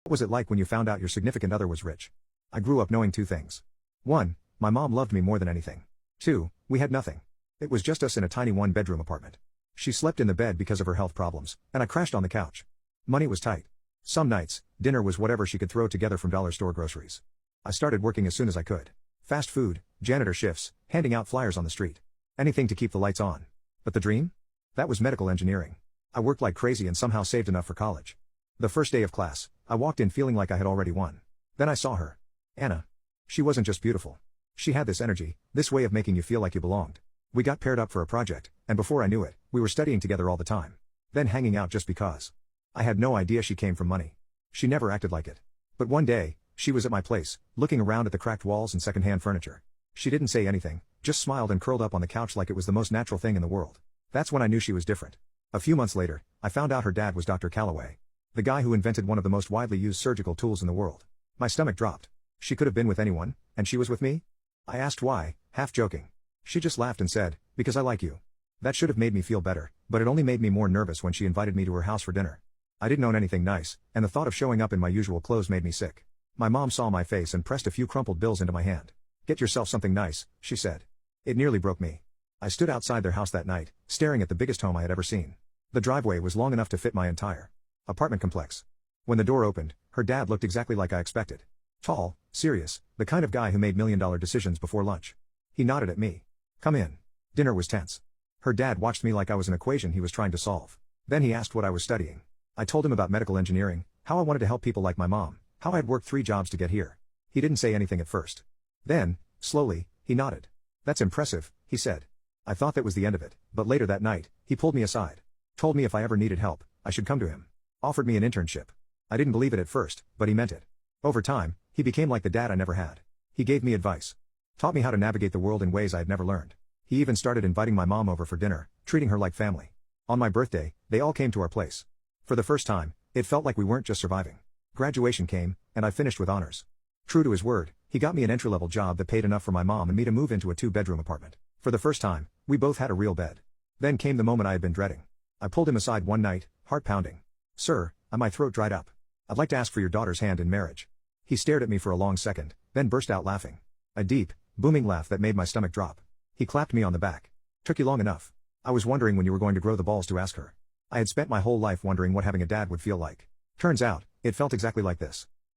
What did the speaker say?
What was it like when you found out your significant other was rich? I grew up knowing two things. 1. My mom loved me more than anything. 2. We had nothing. It was just us in a tiny one-bedroom apartment. She slept in the bed because of her health problems, and I crashed on the couch. Money was tight. Some nights, dinner was whatever she could throw together from dollar store groceries. I started working as soon as I could. Fast food, janitor shifts, handing out flyers on the street. Anything to keep the lights on. But the dream? That was medical engineering. I worked like crazy and somehow saved enough for college. The first day of class, I walked in feeling like I had already won. Then I saw her. Anna. She wasn't just beautiful. She had this energy, this way of making you feel like you belonged. We got paired up for a project, and before I knew it, we were studying together all the time. Then hanging out just because. I had no idea she came from money. She never acted like it. But one day, she was at my place, looking around at the cracked walls and secondhand furniture. She didn't say anything, just smiled and curled up on the couch like it was the most natural thing in the world. That's when I knew she was different. A few months later, I found out her dad was Dr. Calloway. The guy who invented one of the most widely used surgical tools in the world. My stomach dropped. She could have been with anyone, and she was with me? I asked why, half joking. She just laughed and said, "Because I like you." That should have made me feel better, but it only made me more nervous when she invited me to her house for dinner. I didn't own anything nice, and the thought of showing up in my usual clothes made me sick. My mom saw my face and pressed a few crumpled bills into my hand. "Get yourself something nice," she said. It nearly broke me. I stood outside their house that night, staring at the biggest home I had ever seen. The driveway was long enough to fit my entire apartment complex. When the door opened, her dad looked exactly like I expected. Tall, serious, the kind of guy who made million-dollar decisions before lunch. He nodded at me. "Come in." Dinner was tense. Her dad watched me like I was an equation he was trying to solve. Then he asked what I was studying. I told him about medical engineering, how I wanted to help people like my mom, how I had worked 3 jobs to get here. He didn't say anything at first. Then, slowly, he nodded. "That's impressive," he said. I thought that was the end of it, but later that night, he pulled me aside. Told me if I ever needed help, I should come to him. Offered me an internship. I didn't believe it at first, but he meant it. Over time, he became like the dad I never had. He gave me advice. Taught me how to navigate the world in ways I had never learned. He even started inviting my mom over for dinner, treating her like family. On my birthday, they all came to our place. For the first time, it felt like we weren't just surviving. Graduation came, and I finished with honors. True to his word, he got me an entry-level job that paid enough for my mom and me to move into a 2-bedroom apartment. For the first time, we both had a real bed. Then came the moment I had been dreading. I pulled him aside one night, heart pounding. "Sir," my throat dried up. "I'd like to ask for your daughter's hand in marriage." He stared at me for a long second, then burst out laughing. A deep, booming laugh that made my stomach drop. He clapped me on the back. "Took you long enough. I was wondering when you were going to grow the balls to ask her." I had spent my whole life wondering what having a dad would feel like. Turns out, it felt exactly like this.